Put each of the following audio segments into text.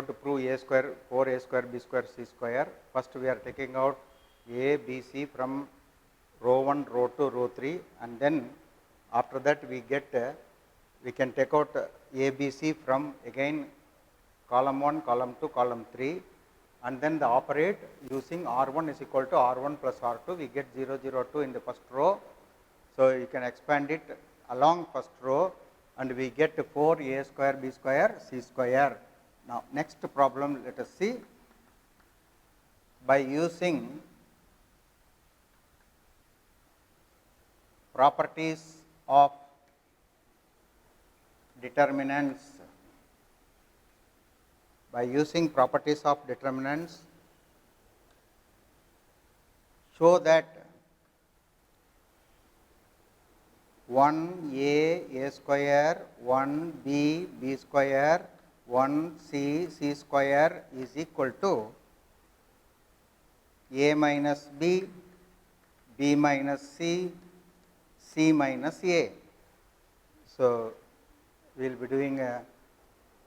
have to prove a square, 4a square, b square, c square. First we are taking out a, b, c from row 1, row 2, row 3, and then after that we get, we can take out a, b, c from again column 1, column 2, column 3, and then the operate using R1 is equal to R1 plus R2, we get 0, 0, 2 in the first row. So you can expand it along first row and we get 4a square, b square, c square. Now next problem, let us see. By using properties of determinants, show that 1a, a square, 1b, b square, 1c, c square is equal to a minus b, b minus c, c minus a. So we will be doing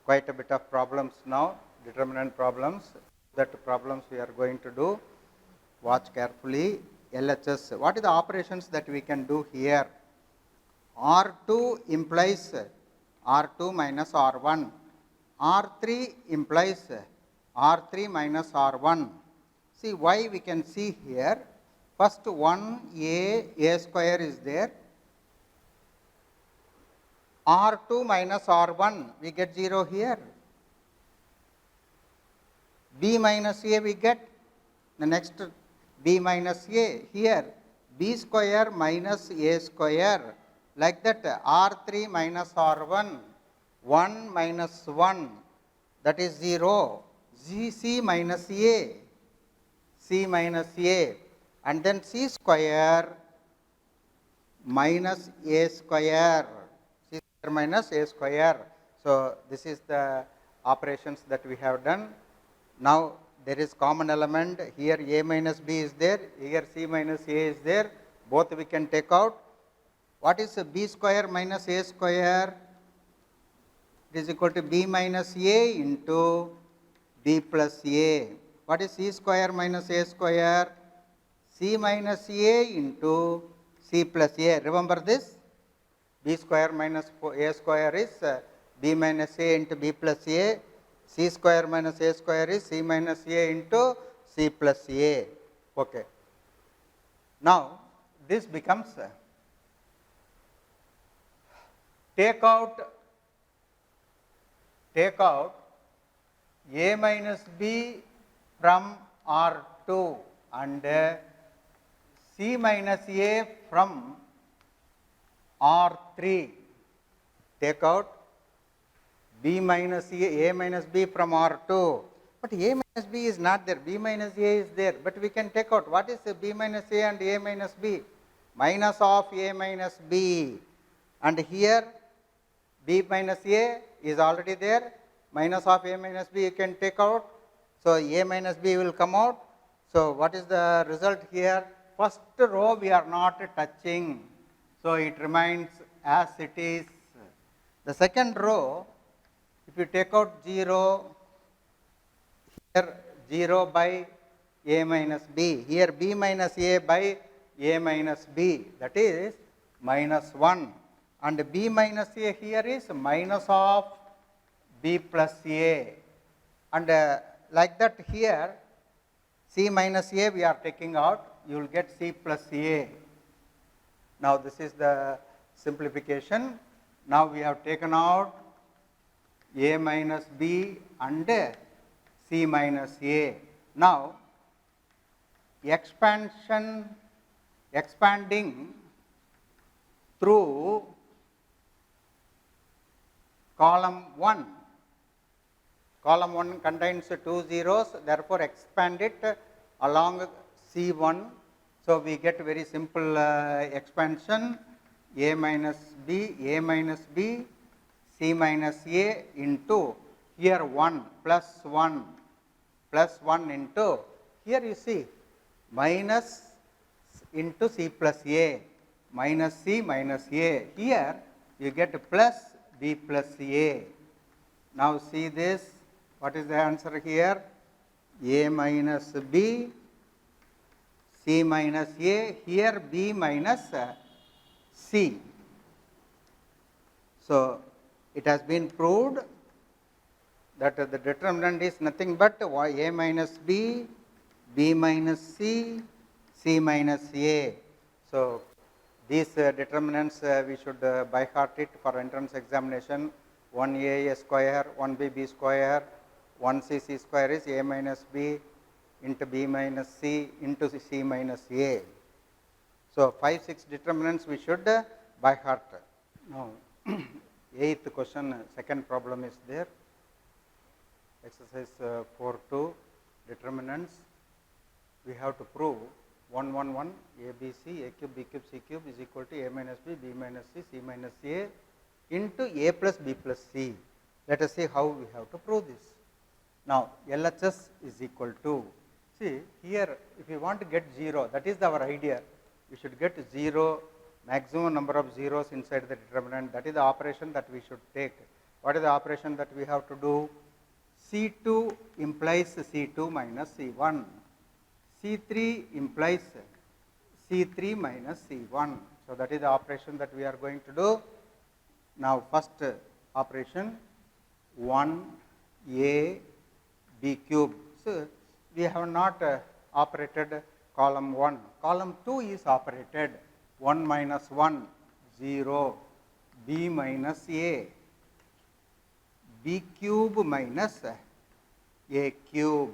quite a bit of problems now, determinant problems. That problems we are going to do. Watch carefully. LHS. What are the operations that we can do here? R2 implies R2 minus R1. R3 implies R3 minus R1. See why we can see here. First 1a, a square is there. R2 minus R1, we get 0 here. B minus a we get, the next b minus a here, b square minus a square, like that R3 minus R1, 1 minus 1, that is 0, c minus a, and then c square minus a square, minus a square. So this is the operations that we have done. Now there is common element here, a minus b is there, here c minus a is there, both we can take out. What is b square minus a square? It is equal to b minus a into b plus a. What is c square minus a square? C minus a into c plus a. Remember this? B square minus a square is b minus a into b plus a. C square minus a square is c minus a into c plus a. Okay. Now this becomes take out a minus b from R2 and c minus a from R3. Take out b minus a minus b from R2. But a minus b is not there, b minus a is there. But we can take out, what is b minus a and a minus b? Minus of a minus b. And here b minus a is already there, minus of a minus b you can take out. So a minus b will come out. So what is the result here? First row we are not touching. So it remains as it is. The second row, if you take out 0, here 0 by a minus b, here b minus a by a minus b, that is minus 1. And b minus a here is minus of b plus a. And like that here, c minus a we are taking out, you will get c plus a. Now this is the simplification. Now we have taken out a minus b and c minus a. Now expanding through column 1. Column 1 contains 2 zeros, therefore expand it along C1. So we get very simple expansion, a minus b, c minus a into here 1 plus 1 into, here you see minus into c plus a, minus c minus a. Here you get plus b plus a. Now see this, What is the answer here? A minus B, C minus A, here B minus C. So, it has been proved that the determinant is nothing but A minus B, B minus C, C minus A. So, these determinants we should by heart it for entrance examination. 1A square, 1B square, 1C square is A minus B into B minus C into C minus A. So, 5, 6 determinants we should by heart. Now, eighth question, second problem is there. Exercise 4.2, determinants. We have to prove 1, 1, 1, A, B, C, A cube, B cube, C cube is equal to A minus B, B minus C, C minus A into A plus B plus C. Let us see how we have to prove this. Now, LHS is equal to, see here if you want to get 0, that is our idea. We should get 0, maximum number of zeros inside the determinant. That is the operation that we should take. What is the operation that we have to do? C2 implies C2 minus C1. C3 implies C3 minus C1. So, that is the operation that we are going to do. Now, first operation 1A B cube. So, we have not operated column 1. Column 2 is operated 1 minus 1, 0, B minus A, B cube minus A cube.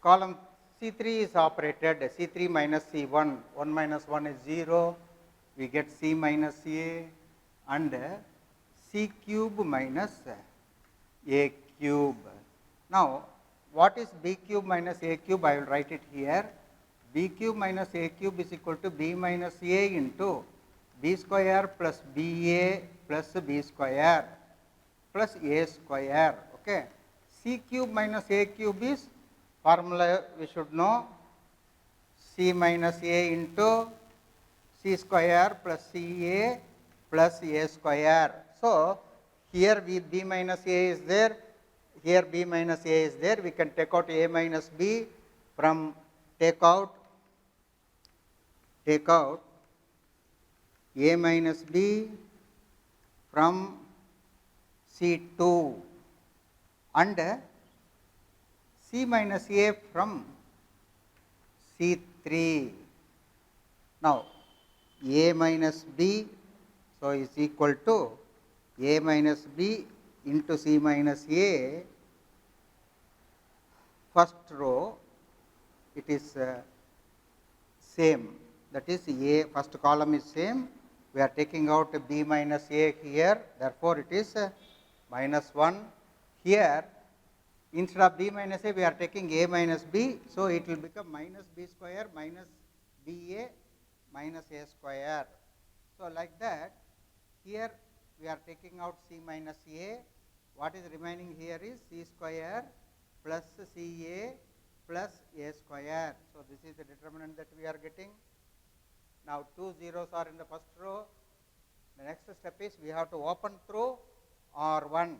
Column C3 is operated C3 minus C1, 1 minus 1 is 0, we get C minus A and C cube minus A cube. Now, what is B cube minus A cube? I will write it here. B cube minus A cube is equal to B minus A into B square plus BA plus B square plus A square. Okay. C cube minus A cube is formula we should know, C minus A into C square plus CA plus A square. So, here B minus A is there, here B minus A is there, we can take out A minus B from take out A minus B from C2 and C minus A from C3. Now, A minus B, so is equal to A minus B into C minus A, first row it is same, that is A, first column is same, we are taking out B minus A here, therefore, it is minus 1. Here instead of B minus A we are taking A minus B, so it will become minus B square minus BA minus A square. So, like that here we are taking out C minus A, what is remaining here is C square plus CA plus A square. So, this is the determinant that we are getting. Now, 2 zeros are in the first row. The next step is we have to open through R1.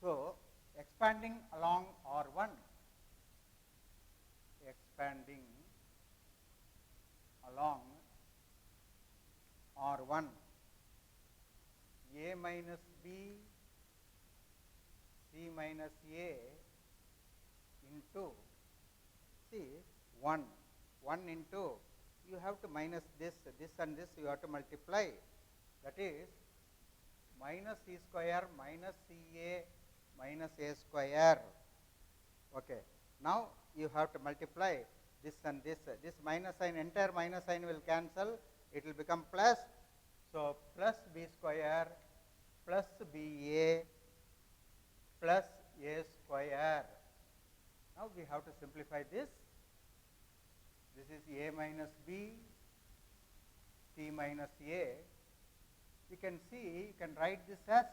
So, expanding along R1, expanding along R1, A minus B, C minus A into, see 1 into, you have to minus this and this you have to multiply, that is minus C square minus CA minus A square. Okay. Now, you have to multiply this and this minus sign, entire minus sign will cancel, it will become plus. So, plus B square plus BA plus A square. Now, we have to simplify this. This is A minus B, C minus A. You can see, you can write this as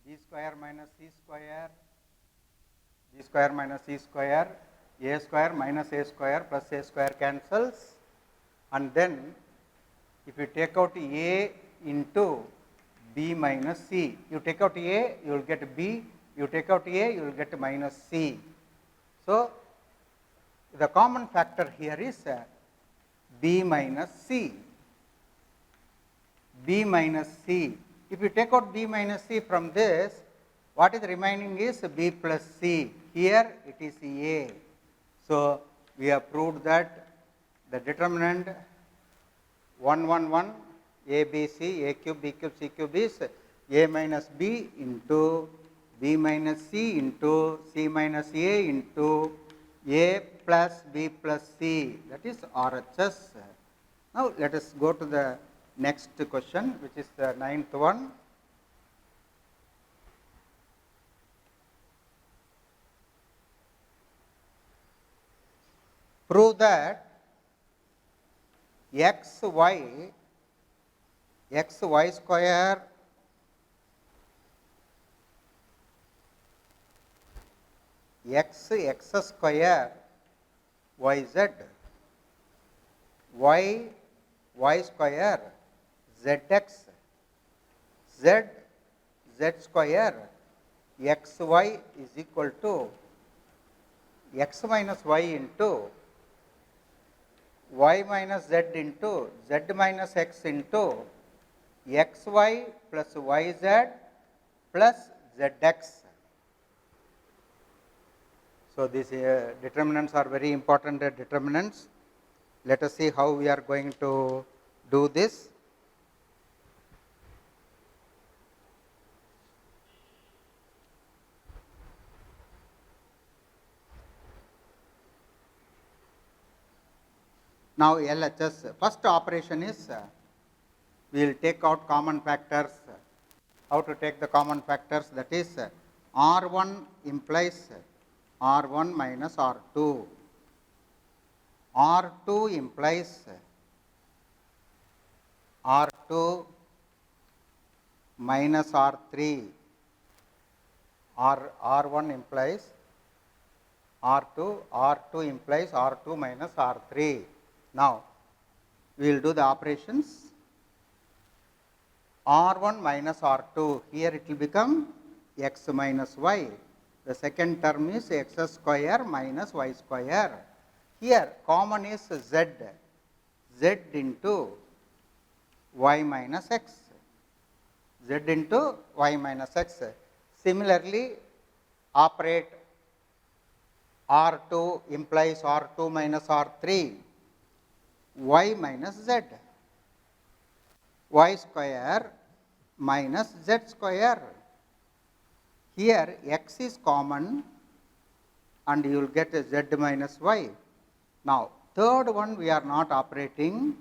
B square minus C square, B square minus C square, A square minus A square plus A square cancels, and then if you take out A into B minus C. You take out A, you will get B. You take out A, you will get minus C. So, the common factor here is B minus C. B minus C. If you take out B minus C from this, what is remaining is B plus C. Here it is A. So, we have proved that the determinant 1 1 1 A B C, A cube, B cube, C cube is A minus B into B minus C into C minus A into A plus B plus C, that is RHS. Now, let us go to the next question, which is the 9th one. Prove that x y square x square y z y square z x z square x y is equal to x minus y into y minus z into z minus x into x y plus y z plus z x. So, these determinants are very important determinants. Let us see how we are going to do this. Now, LHS, first operation is we will take out common factors. How to take the common factors? That is R1 implies R1 minus R2. R2 implies R2 minus R3. R1 implies R2, R2 implies R2 minus R3. Now, we will do the operations. R1 minus R2, here it will become x minus y. The second term is x square minus y square. Here common is z, z into y minus x, z into y minus x. Similarly, operate R2 implies R2 minus R3, y minus z, y square minus z square. Here x is common and you will get a z minus y. Now, third one we are not operating,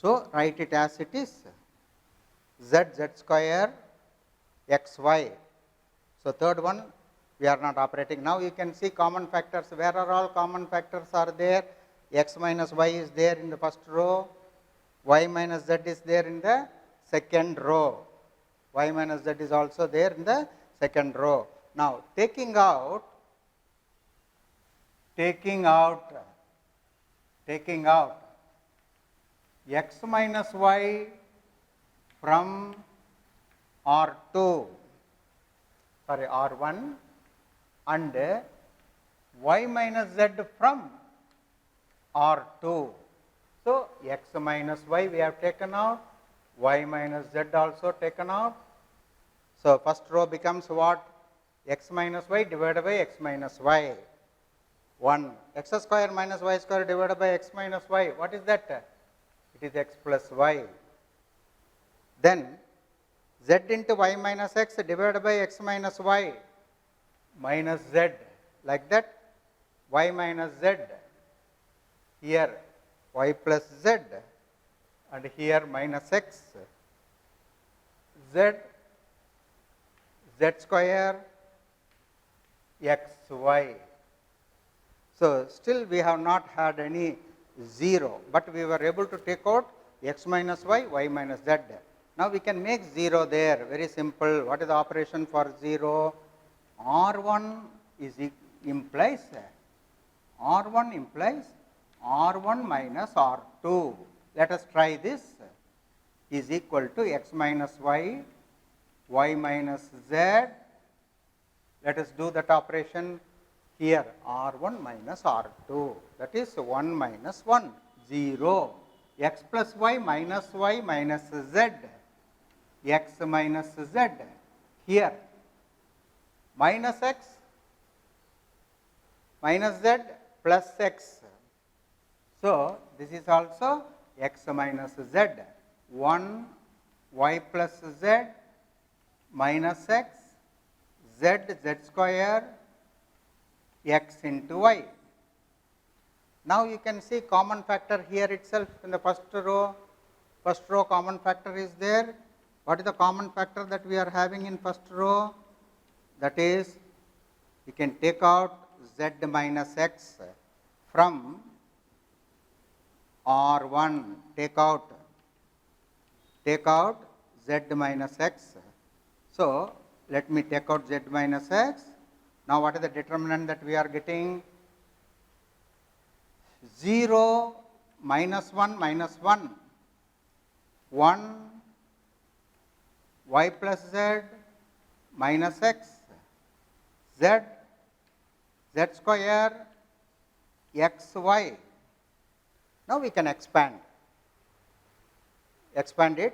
so write it as it is, z square x y. So, third one we are not operating. Now, you can see common factors. Where are all common factors are there? X minus y is there in the first row, y minus z is there in the second row, y minus z is also there in the second row. Now, taking out x minus y from R2, sorry R1 and y minus z from R2. So, x minus y we have taken out, y minus z also taken out. So, first row becomes what? X minus y divided by x minus y. 1 x square minus y square divided by x minus y. What is that? It is x plus y. Then z into y minus x divided by x minus y minus z, like that, y minus z, here y plus z and here minus x, z square x y. So, still we have not had any 0, but we were able to take out x minus y, y minus z. Now, we can make 0 there, very simple. What is the operation for 0? R1 implies R1 minus R2. Let us try this. is equal to x minus y, y minus z. Let us do that operation here, r1 minus r2, that is 1 minus 1, 0, x plus y minus z, x minus z, here minus x minus z plus x. So, this is also x minus z, 1 y plus z minus x, z square x into y. Now, you can see common factor here itself in the first row common factor is there. What is the common factor that we are having in first row? That is, you can take out z minus x from R1, take out z minus x. So, let me take out z minus x. Now, what is the determinant that we are getting? 0 minus 1 minus 1, 1 y plus z minus x, z square x y. Now, we can expand it,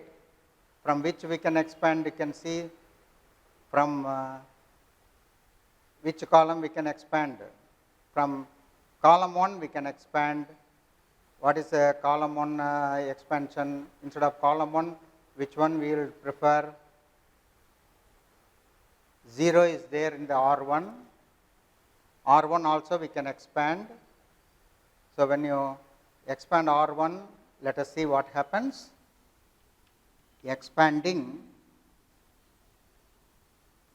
from which we can expand. You can see from which column we can expand. From column 1 we can expand. What is a column 1 expansion? Instead of column 1, which one we will prefer? 0 is there in the R1. R1 also we can expand. So, when you expand R1, let us see what happens. Expanding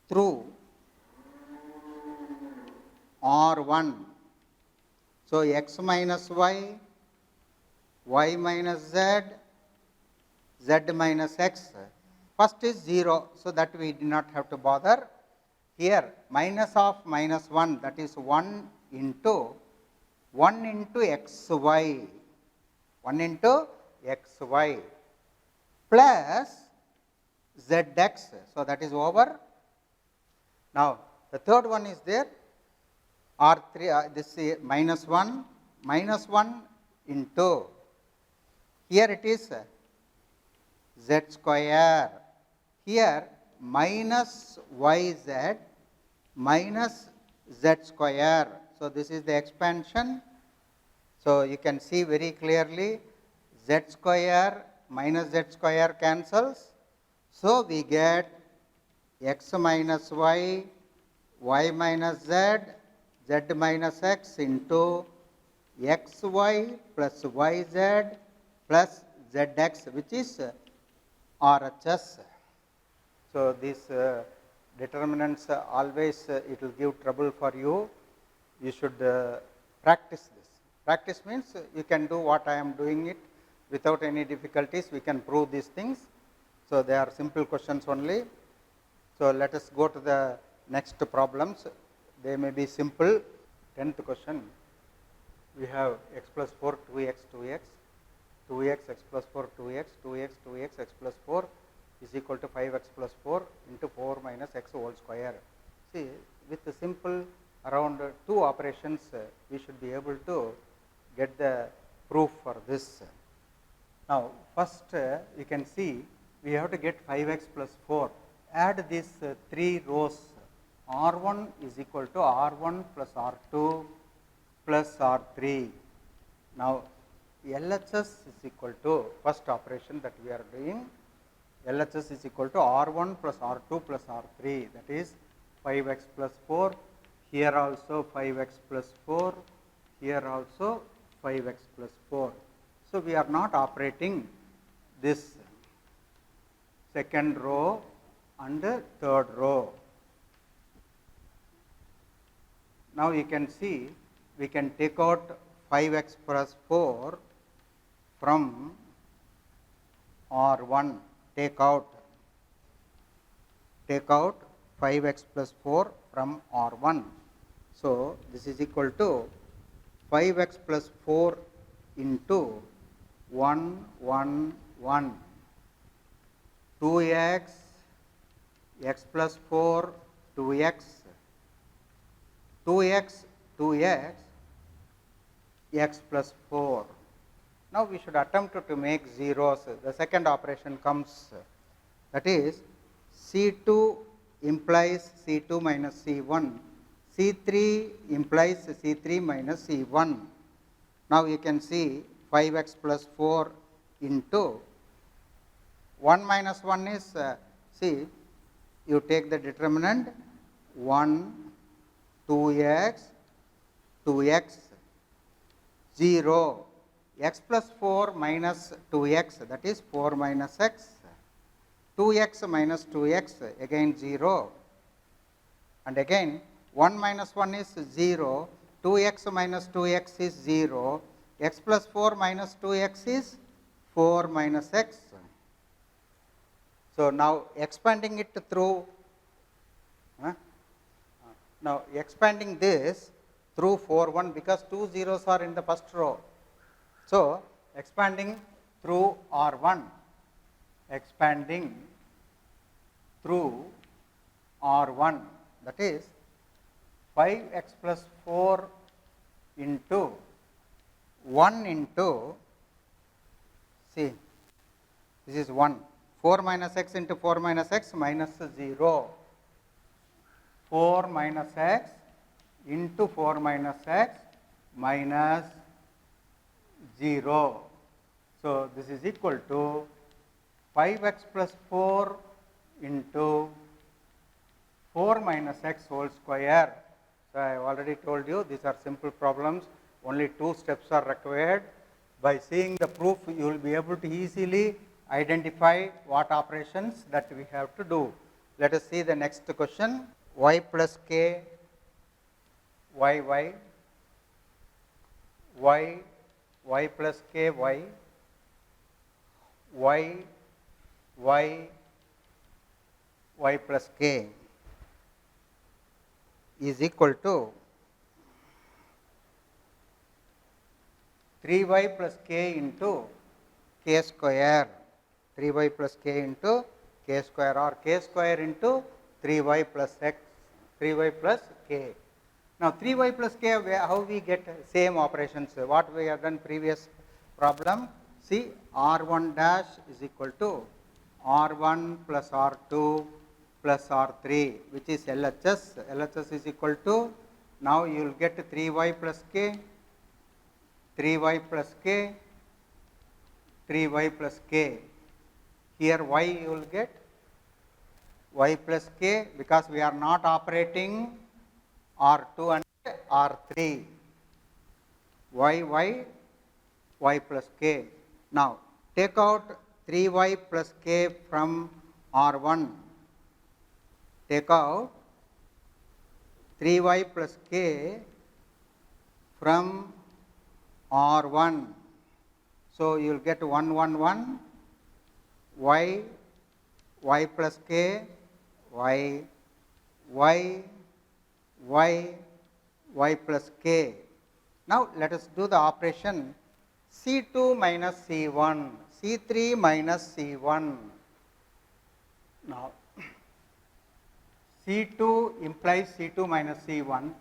through R1. So, x minus y, y minus z, z minus x. First is 0, so that we do not have to bother. Here minus of minus 1, that is 1 into xy, 1 into xy plus zx. So, that is over. Now, the third one is there, R3, this is minus 1 into, here it is z square, here minus yz minus z square. So, this is the expansion. So, you can see very clearly z square minus z square cancels. So, we get x minus y, y minus z, z minus x into xy plus yz plus zx, which is RHS. So, these determinants always it will give trouble for you. You should practice this. Practice means you can do what I am doing it without any difficulties. We can prove these things. So, they are simple questions only. So, let us go to the next problems. They may be simple. 10th question. We have x plus 4, 2x, 2x, 2x, x plus 4, 2x, 2x, 2x, x plus 4 is equal to 5x plus 4 into 4 minus x whole square. See, with the simple around 2 operations, we should be able to get the proof for this. Now, first you can see we have to get 5x plus 4. Add these 3 rows. R1 is equal to R1 plus R2 plus R3. Now, LHS is equal to, first operation that we are doing, LHS is equal to R1 plus R2 plus R3, that is 5x plus 4, here also 5x plus 4, here also 5x plus 4. So, we are not operating this second row and third row. Now, you can see we can take out 5x plus 4 from R1, take out 5x plus 4 from R1. So, this is equal to 5x plus 4 into 1, 1, 1. 2x, x plus 4, 2x, 2x, 2x, x plus 4. Now, we should attempt to make zeros. The second operation comes, that is C2 implies C2 minus C1, C3 implies C3 minus C1. Now, you can see 5x plus 4 into 1 minus 1 is, see, you take the determinant 1, 2x, 2x, 0, x plus 4 minus 2x, that is 4 minus x, 2x minus 2x, again 0, and again 1 minus 1 is 0, 2x minus 2x is 0, x plus 4 minus 2x is 4 minus x. So, now expanding it through, now expanding this through 4 1 because 2 zeros are in the first row. So, expanding through R1, expanding through R1, that is 5x plus 4 into 1 into, see, this is 1, 4 minus x into 4 minus x minus 0, 4 minus x into 4 minus x minus 0. So, this is equal to 5x plus 4 into 4 minus x whole square. So, I have already told you these are simple problems, only 2 steps are required. By seeing the proof, you will be able to easily identify what operations that we have to do. Let us see the next question. Y plus k, y, y, y, y plus k, y, y, y, y plus k is equal to 3y plus k into k square, 3y plus k into k square, or k square into 3y plus x, 3y plus k. Now, 3y plus k, how we get same operations? What we have done previous problem? See, R1 dash is equal to R1 plus R2 plus R3, which is LHS. LHS is equal to, now you will get 3y plus k, 3y plus k, 3y plus k. Here y you will get y plus k, because we are not operating R2 and R3, y plus k. Now, take out 3y plus k from R1, take out 3y plus k from R1. So, you will get 1 1 1 y, y plus k, y, y, y, y plus k. Now, let us do the operation C2 minus C1, C3 minus C1. Now, C2 implies C2 minus C1,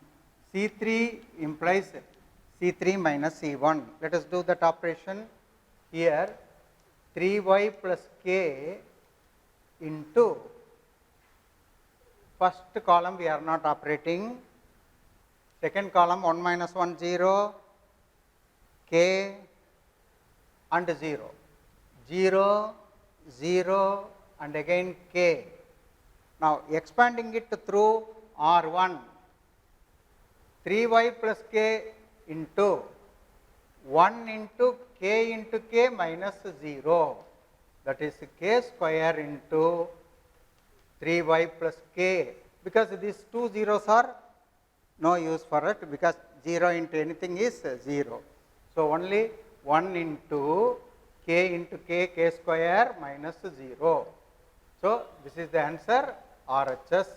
C3 implies C3 minus C1. Let us do that operation. Here 3y plus k into, first column we are not operating, second column 1 minus 1 0, k and 0, 0, 0 and again k. Now, expanding it through R1, 3y plus k into 1 into k minus 0, that is k square into 3y plus k, because these 2 zeros are no use for it, because 0 into anything is 0. So, only 1 into k square minus 0. So, this is the answer RHS.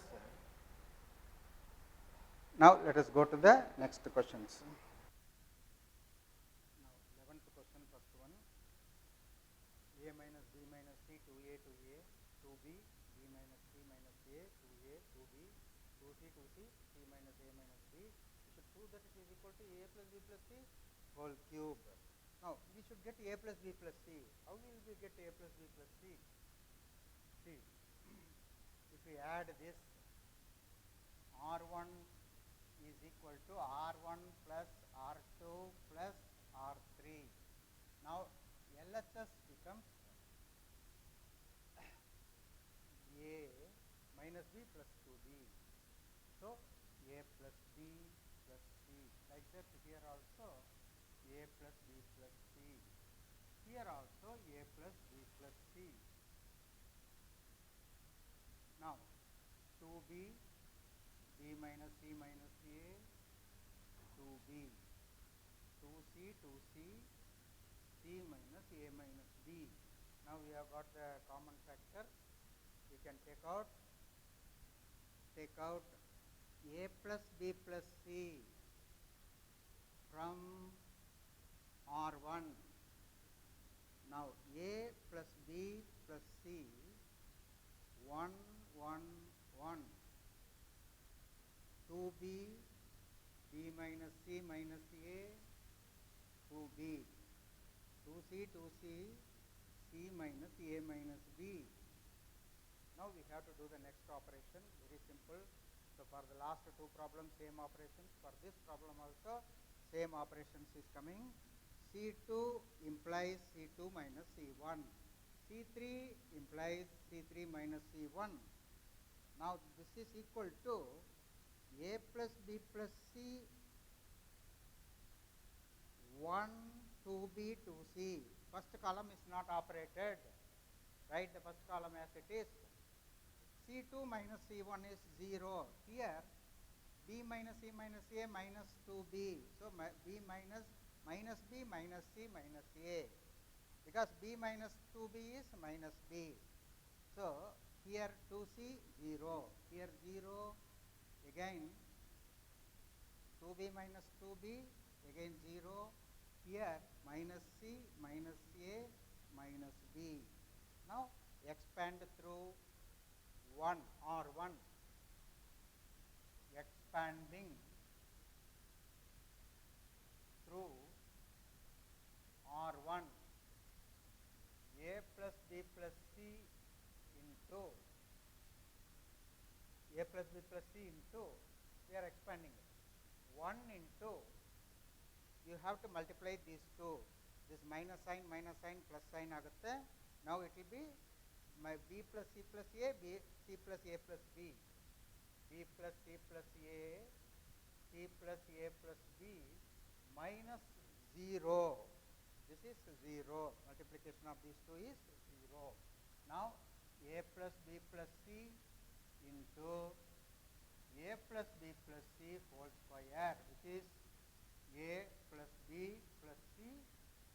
Now, let us go to the next questions. Now, 11th question, first one, a minus b minus c, 2a to a, 2b, b minus c minus a, 2a, 2b, 2c, 2c, c minus a minus b. We should prove that it is equal to a plus b plus c whole cube. Now, we should get a plus b plus c. How will we get a plus b plus c? See, if we add this, R1 is equal to R1 plus R2 plus R3. Now, LHS becomes A minus B plus 2B. So, A plus B plus C. Like that here also A plus B plus C. Here also A plus B plus C. Now, 2B, B minus C minus A, 2B, 2C, 2C, C minus A minus B. Now, we have got the common factor. We can take out A plus B plus C from R1. Now, A plus B plus C, 1, 1, 1. 2B, B minus C minus A, 2B. 2C, 2C, C minus A minus B. Now, we have to do the next operation, very simple. So, for the last two problems, same operations. For this problem also, same operations is coming. C2 implies C2 minus C1. C3 implies C3 minus C1. Now, this is equal to A plus B plus C 1, 2B, 2C. First column is not operated. Write the first column as it is. C2 minus C1 is 0. Here, B minus C minus A minus 2B. So, B minus B minus C minus A. Because B minus 2B is minus B. So, here 2C 0. Here 0. Again 2B minus 2B. Again 0. Here minus C minus A minus B. Now, expand through 1 or 1, expanding through R1, A plus B plus C into A plus B plus C into, we are expanding it, 1 into, you have to multiply these two, this minus sign, plus sign agutte. Now, it will be my B plus C plus A, B, C plus A plus B, B plus C plus A, C plus A plus B minus 0. This is 0. Multiplication of these two is 0. Now, A plus B plus C into A plus B plus C whole square, which is A plus B plus C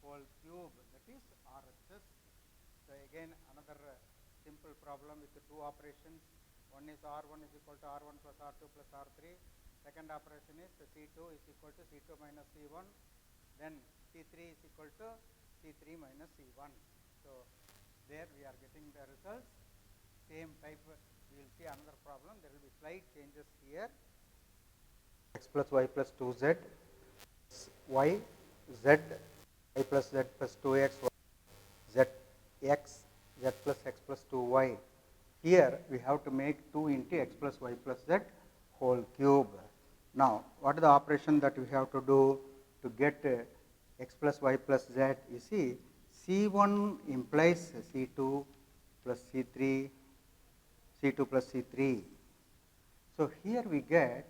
whole cube, that is RHS. So, again another simple problem with the two operations. One is R1 is equal to R1 plus R2 plus R3. Second operation is C2 is equal to C2 minus C1. Then C3 is equal to C3 minus C1. So, there we are getting the results. Same type, we will see another problem. There will be slight changes here. X plus Y plus 2Z, Y, Z, Y plus Z plus 2X, Z, X, Z plus X plus 2Y. Here we have to make 2 into X plus Y plus Z whole cube. Now, what is the operation that we have to do to get X plus Y plus Z? You see, C1 implies C2 plus C3, C2 plus C3. So, here we get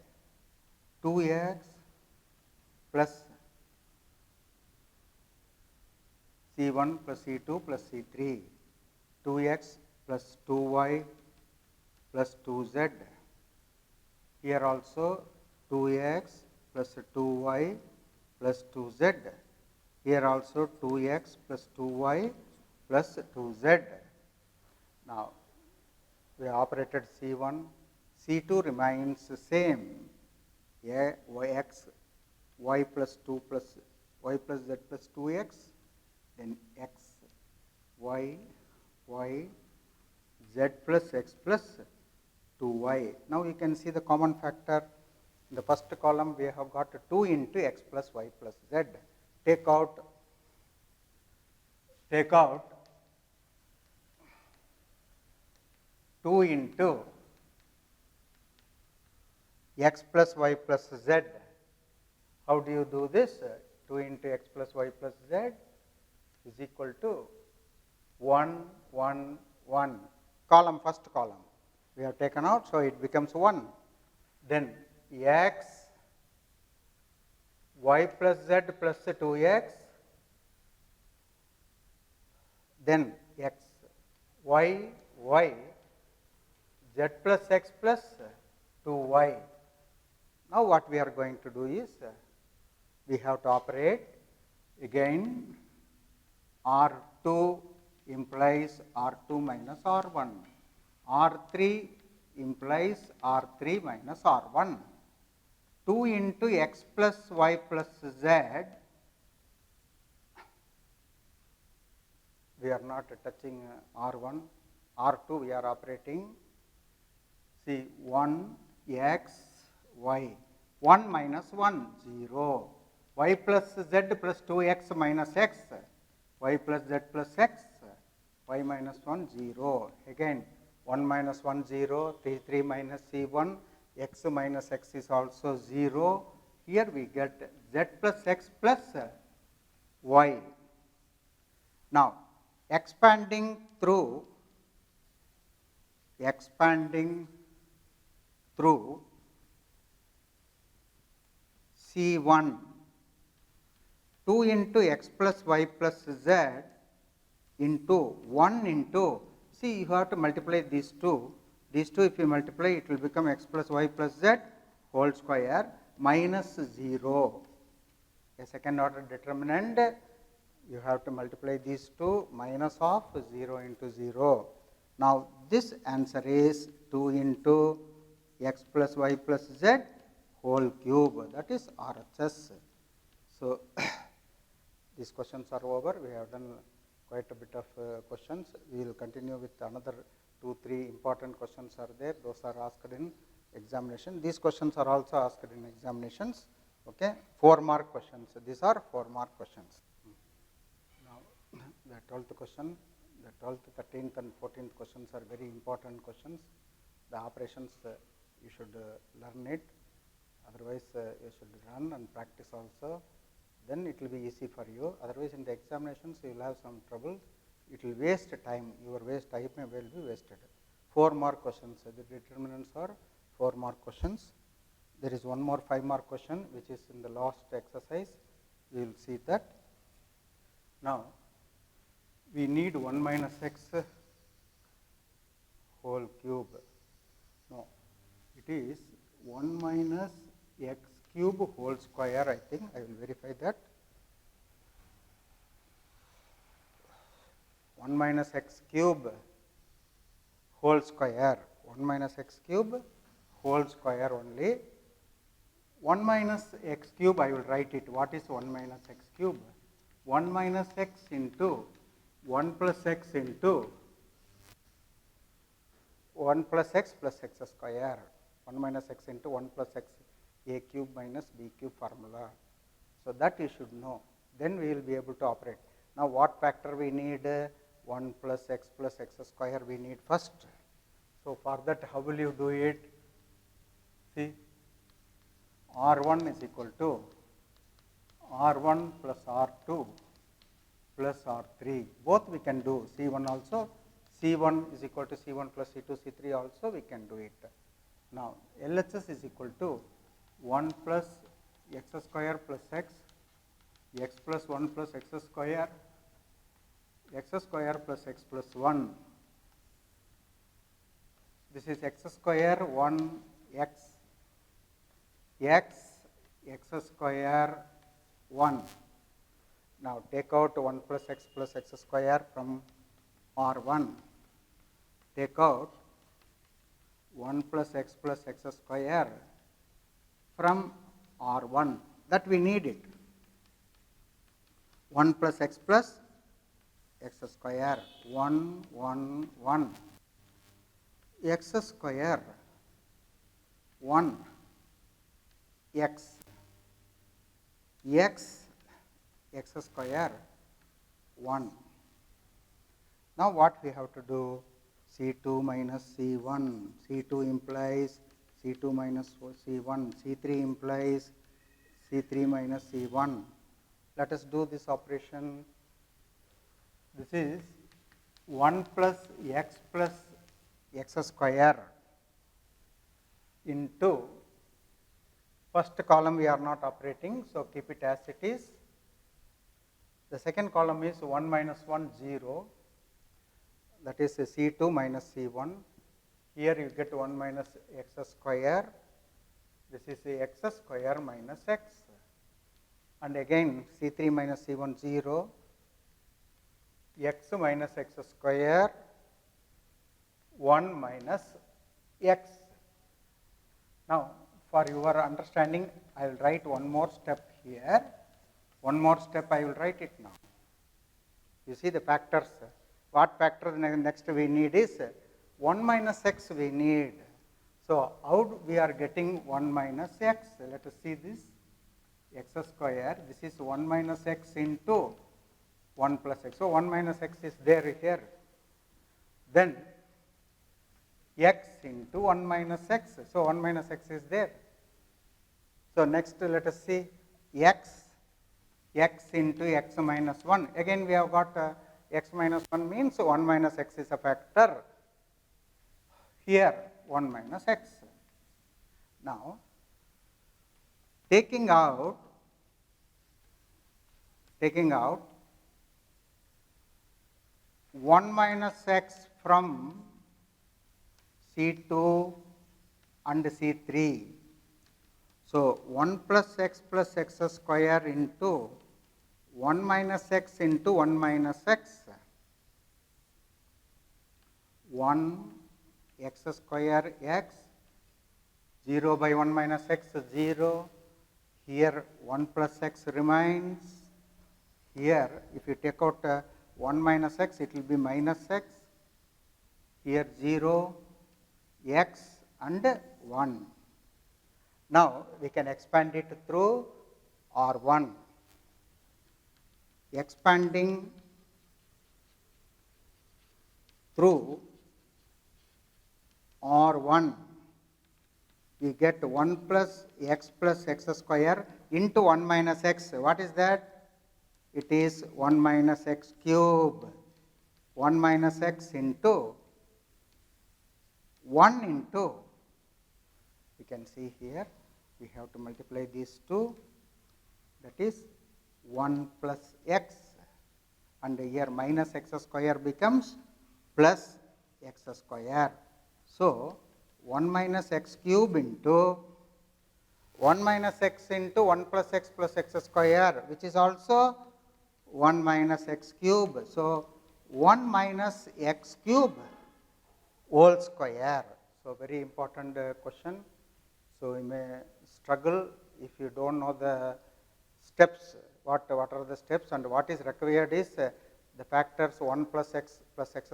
2X plus C1 plus C2 plus C3, 2X plus 2Y plus 2Z. Here also 2X plus 2Y plus 2Z. Here also 2X plus 2Y plus 2Z. Now, we operated C1, C2 remains the same, X, Y plus 2 plus Y plus Z plus 2X, then X, Y, Y, z plus x plus 2y. Now you can see the common factor. In the first column we have got 2 into x plus y plus z. Take out 2 into x plus y plus z. How do you do this? 2 into x plus y plus z is equal to 1, 1, 1. Column, first column. We have taken out, so it becomes 1. Then x, y plus z plus 2x, then x, y, y, z plus x plus 2y. Now what we are going to do is, we have to operate again. R2 implies R2 minus R1. R3 implies R3 minus R1. 2 into x plus y plus z, we are not touching R1, R2 we are operating. See, 1 x, y, 1 minus 1, 0, y plus z plus 2x minus x, y plus z plus x, y minus 1, 0. Again, 1 minus 1, 0, 3 minus c1, x minus x is also 0. Here we get z plus x plus y. Now, expanding through C1, 2 into x plus y plus z into 1 into, see, you have to multiply these two. These two, if you multiply, it will become x plus y plus z whole square minus 0. A second order determinant, you have to multiply these two, minus of 0 into 0. Now, this answer is 2 into x plus y plus z whole cube, that is RHS. So, these questions are over. We have done quite a bit of questions. We will continue with another 2, 3 important questions are there. Those are asked in examination. These questions are also asked in examinations. Okay, 4-mark questions. These are 4-mark questions. Now, the 12th question, the 12th, 13th and 14th questions are very important questions. The operations, you should learn it. Otherwise, you should run and practice also. Then it will be easy for you. Otherwise, in the examinations, you will have some trouble. It will waste time. Your time will be wasted. 4-mark questions. The determinants are 4-mark questions. There is one more 5-mark question, which is in the last exercise. We will see that. Now, we need 1 minus x whole cube. No, it is 1 minus x cube whole square, I think. I will verify that. 1 minus x cube whole square. 1 minus x cube whole square only. 1 minus x cube, I will write it. What is 1 minus x cube? 1 minus x into 1 plus x into 1 plus x square. 1 minus x into 1 plus x, a cube minus b cube formula. So, that you should know. Then we will be able to operate. Now, what factor we need? 1 plus x square we need first. So, for that, how will you do it? See, R1 is equal to R1 plus R2 plus R3. Both we can do. C1 also. C1 is equal to C1 plus C2, C3 also we can do it. Now, LHS is equal to 1 plus x square plus x plus 1 plus x square plus x plus 1. This is x square 1 x square 1. Now, take out 1 plus x square from R1. Take out 1 plus x square from R1. That we need it. 1 plus x square, 1, 1, 1. x square 1 x x square 1. Now what we have to do? C2 minus C1, C2 implies C2 minus C1, C3 implies C3 minus C1. Let us do this operation. This is 1 plus x square into first column we are not operating, so keep it as it is. The second column is 1 minus 1 0, that is C2 minus C1. Here you get 1 minus x square, this is x square minus x, and again C3 minus C1 0, x minus x square 1 minus x. Now for your understanding, I will write one more step here. One more step I will write it now. You see the factors. What factor next we need is 1 minus x we need. So how we are getting 1 minus x? Let us see this. X square, this is 1 minus x into 1 plus x. So 1 minus x is there here. Then x into 1 minus x. So 1 minus x is there. So next let us see x into x minus 1. Again we have got x minus 1 means 1 minus x is a factor. Here 1 minus x. Now taking out 1 minus x from C2 and C3. So 1 plus x square into 1 minus x into 1 minus x. 1 x square x, 0 by 1 minus x 0. Here 1 plus x remains. Here if you take out 1 minus x, it will be minus x. Here 0, x and 1. Now we can expand it through R1. Expanding through R1, we get 1 plus x square into 1 minus x. What is that? It is 1 minus x cube. 1 minus x into 1 into, we can see here, we have to multiply these two, that is 1 plus x, and here minus x square becomes plus x square. So 1 minus x cube into 1 minus x into 1 plus x square, which is also 1 minus x cube. So 1 minus x cube whole square. So very important question. So you may struggle if you don't know the steps, what are the steps, and what is required is the factors 1 plus x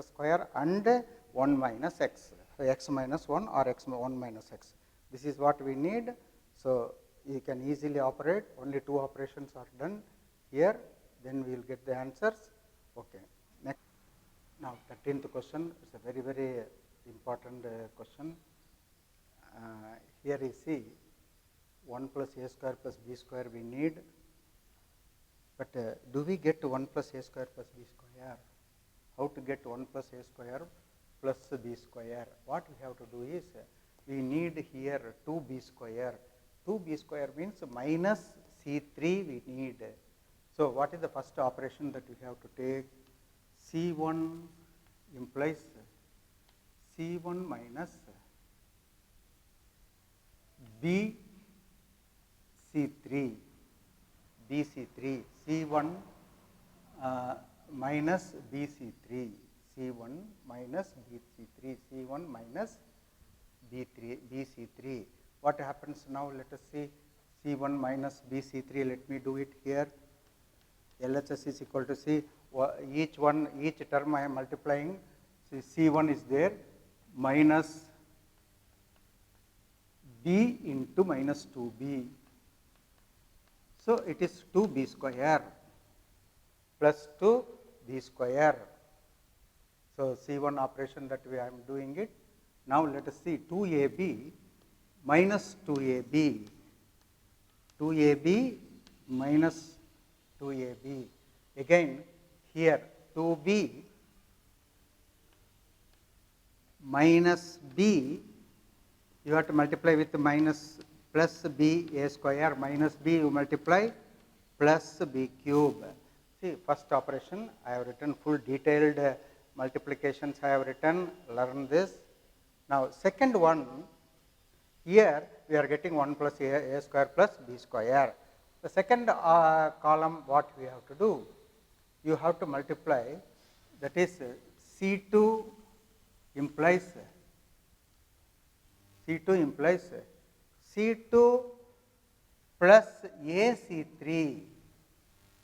square and 1 minus x, so x minus 1 or x 1 minus x. This is what we need. So you can easily operate, only two operations are done here, then we will get the answers. Okay. Next. Now 13th question, it's a very, very important question. Here you see 1 plus a square plus b square we need, but do we get 1 plus a square plus b square? How to get 1 plus a square plus b square? What we have to do is, we need here 2b square. 2b square means minus c3 we need. So what is the first operation that we have to take? C1 implies C1 minus B C3, BC3, C1 minus BC3, C1 minus BC3, C1 minus B3, BC3. What happens now? Let us see C1 minus BC3. Let me do it here. LHS is equal to C. Each term I am multiplying. See, C1 is there, minus b into minus 2b. So, it is 2b square plus 2b square. So, C1 operation that I am doing it. Now, let us see 2ab minus 2ab, 2ab minus 2ab. Again here 2b minus b, you have to multiply with minus plus b a square, minus b you multiply plus b cube. See, first operation I have written full detailed multiplications I have written, learn this. Now, second one, here we are getting 1 plus a square plus b square. The second column, what we have to do? You have to multiply, that is C2 implies C2 plus AC3,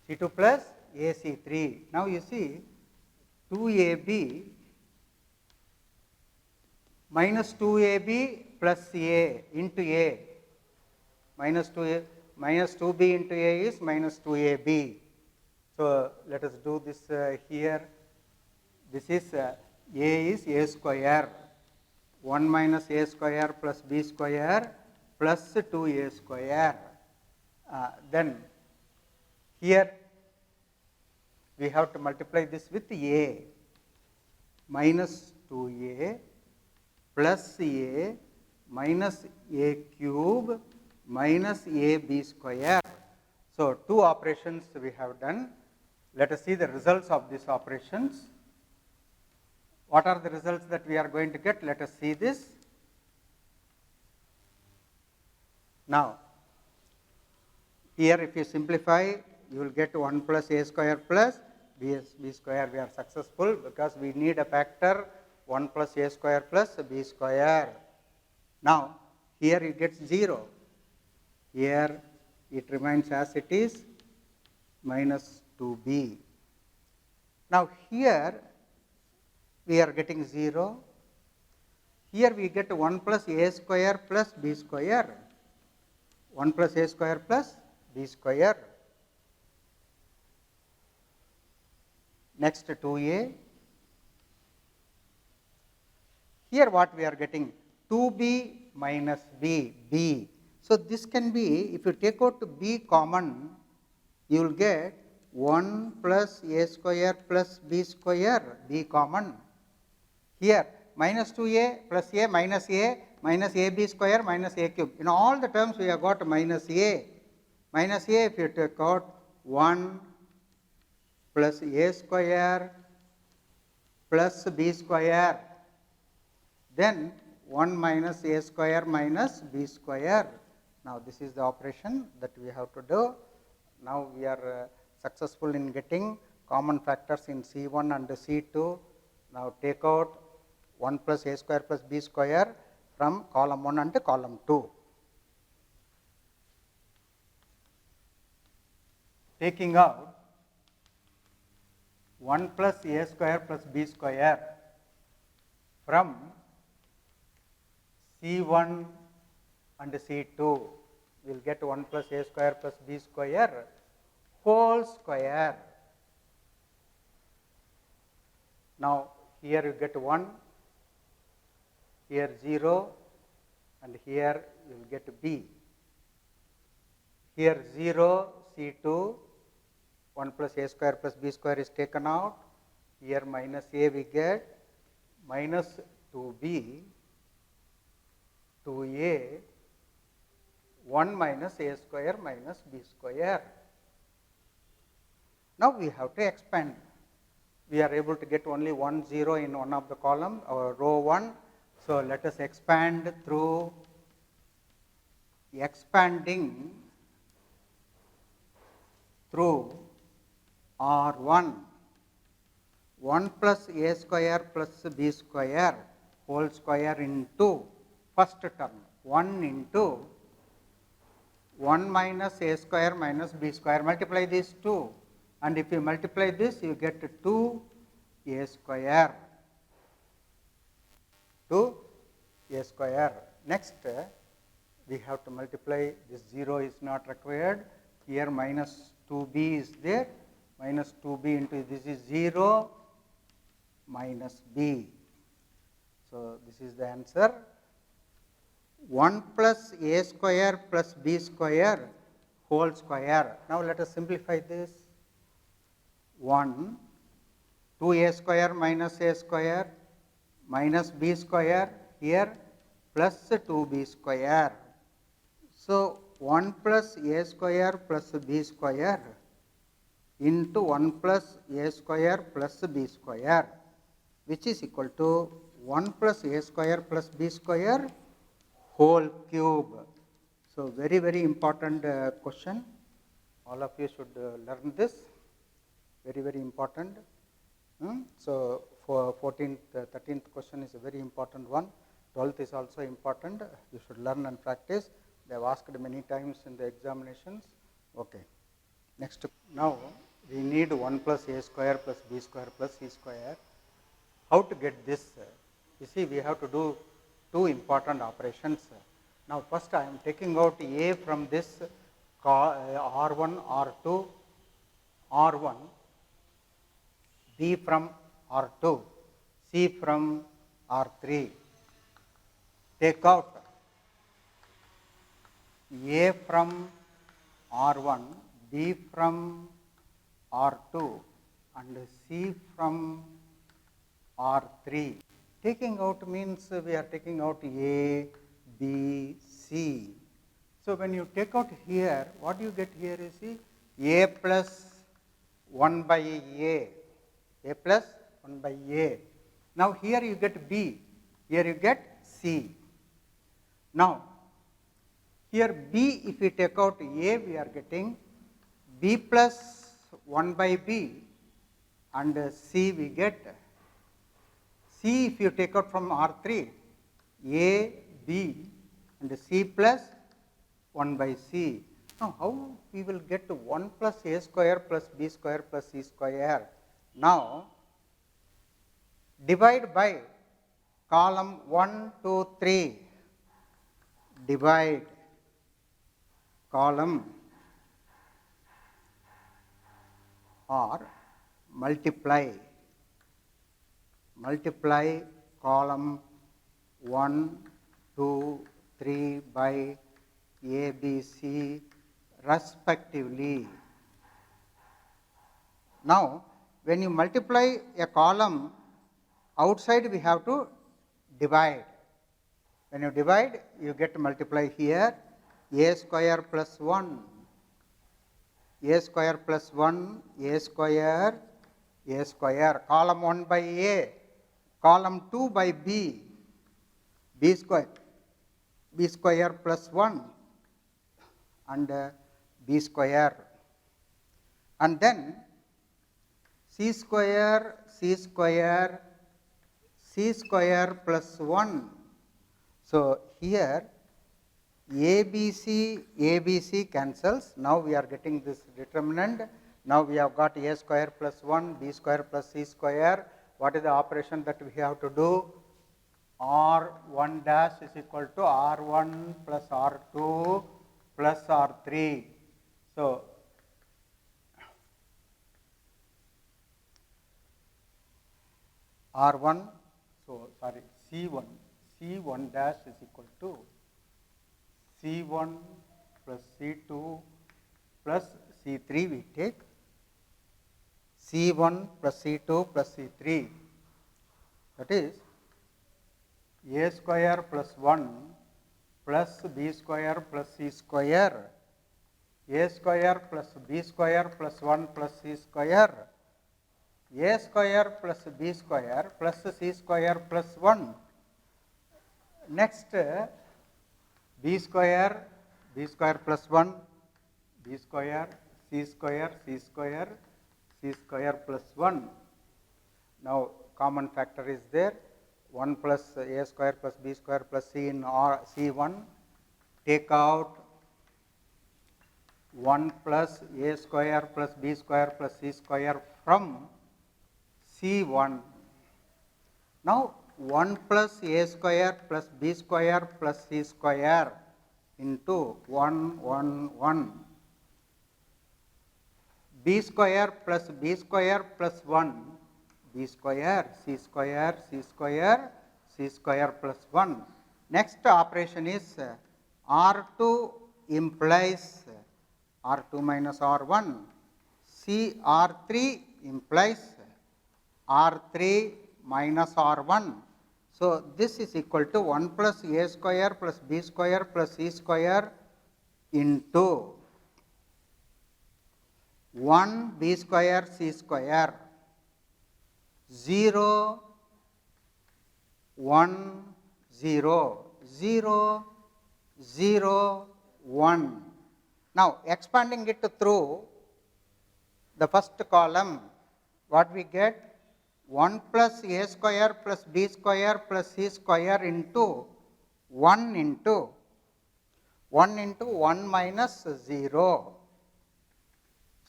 C2 plus AC3. Now, you see 2AB minus 2AB plus A into A, minus 2B into A is minus 2AB. So, let us do this here. This is A is A square, 1 minus A square plus B square plus 2A square. Then here we have to multiply this with A, minus 2A plus A minus A cube minus AB square. So, two operations we have done. Let us see the results of these operations. What are the results that we are going to get? Let us see this. Now, here if you simplify, you will get 1 plus A square plus B square. We are successful because we need a factor 1 plus A square plus B square. Now, here you get 0. Here it remains as it is, minus 2b. Now, here we are getting 0. Here we get 1 plus A square plus B square, 1 plus A square plus B square. Next 2A. Here what we are getting? 2b minus b. So, this can be, if you take out b common, you will get 1 plus A square plus B square, b common. Here minus 2A plus A minus AB square minus A cube. In all the terms we have got minus A. Minus A, if you take out 1 plus A square plus B square, then 1 minus A square minus B square. Now, this is the operation that we have to do. Now, we are successful in getting common factors in C1 and C2. Now, take out 1 plus A square plus B square from column 1 and column 2. Taking out 1 plus A square plus B square from C1 and C2, we will get 1 plus A square plus B square whole square. Now, here you get 1, here 0, and here you will get B. Here 0, C2, 1 plus A square plus B square is taken out. Here minus A we get, minus 2B, 2A, 1 minus A square minus B square. Now, we have to expand. We are able to get only 1 0 in one of the column, or row 1. So, let us expand through expanding through R1, 1 plus A square plus B square whole square into first term, 1 into 1 minus A square minus B square, multiply these two, and if you multiply this, you get 2 A square. to a square. Next, we have to multiply, this 0 is not required, here minus 2b is there, minus 2b into this is 0 minus b. So, this is the answer. 1 plus a square plus b square whole square. Now, let us simplify this. 1, 2a square minus a square minus b square here plus 2b square. So, 1 plus a square plus b square into 1 plus a square plus b square, which is equal to 1 plus a square plus b square whole cube. So, very, very important question. All of you should learn this. Very, very important. So, for 14th, 13th question is a very important one. 12th is also important. You should learn and practice. They have asked many times in the examinations. Okay. Next, now we need 1 plus a square plus b square plus c square. How to get this? You see, we have to do two important operations. Now, first I am taking out a from this R1, R2, R1, B from R2, C from R3. Take out A from R1, B from R2 and C from R3. Taking out means we are taking out A, B, C. So, when you take out here, what you get here is A plus 1 by A plus 1 by A. Now, here you get B, here you get C. Now, here B, if we take out A, we are getting B plus 1 by B and C we get C if you take out from R3, A, B and C plus 1 by C. Now, how we will get 1 plus A square plus B square plus C square? Now, divide by column 1, 2, 3, divide column or multiply column 1, 2, 3 by A, B, C respectively. Now, when you multiply a column, outside we have to divide. When you divide, you get to multiply here A square plus 1, A square plus 1, A square, column 1 by A, column 2 by B, B square plus 1 and B square, and then C square plus 1. So, here ABC cancels. Now, we are getting this determinant. Now, we have got A square plus 1, B square plus C square. What is the operation that we have to do? R1 dash is equal to R1 plus R2 plus R3. So, R1, so sorry, C1 dash is equal to C1 plus C2 plus C3 we take, C1 plus C2 plus C3, that is A square plus 1 plus B square plus C square, A square plus B square plus 1 plus C square, A square plus B square plus C square plus 1. Next, B square plus 1, B square, C square plus 1. Now, common factor is there, 1 plus A square plus B square plus C in C1, take out 1 plus A square plus B square plus C square from C1. Now, 1 plus a square plus b square plus c square into 1, 1, 1. B square plus b square plus 1, b square, c square, c square, c square plus 1. Next operation is R2 implies R2 minus R1, C R3 implies R3 minus R1. So, this is equal to 1 plus a square plus b square plus c square into 1 b square c square 0 1 0 0 0 1. Now, expanding it through the first column, what we get? 1 plus a square plus b square plus c square into 1 into 1 minus 0.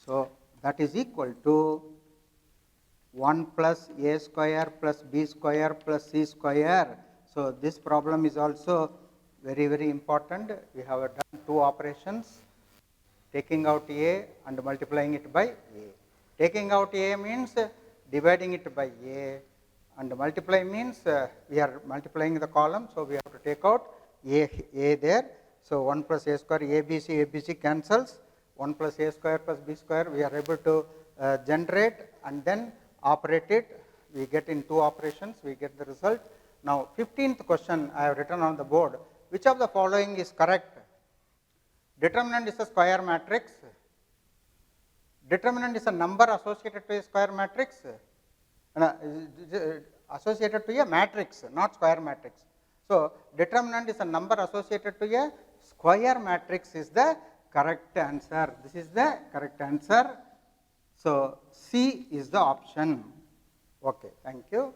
So, that is equal to 1 plus a square plus b square plus c square. So, this problem is also very important. We have done two operations, taking out a and multiplying it by a. Taking out a means dividing it by a, and multiply means we are multiplying the column. So, we have to take out a there. So, 1 plus a square ABC cancels, 1 plus a square plus b square we are able to generate and then operate it. We get in two operations, we get the result. Now, 15th question I have written on the board. Which of the following is correct? Determinant is a square matrix. Determinant is a number associated to a square matrix, associated to a matrix, not square matrix. So, determinant is a number associated to a square matrix is the correct answer. This is the correct answer. So, C is the option. Okay, thank you.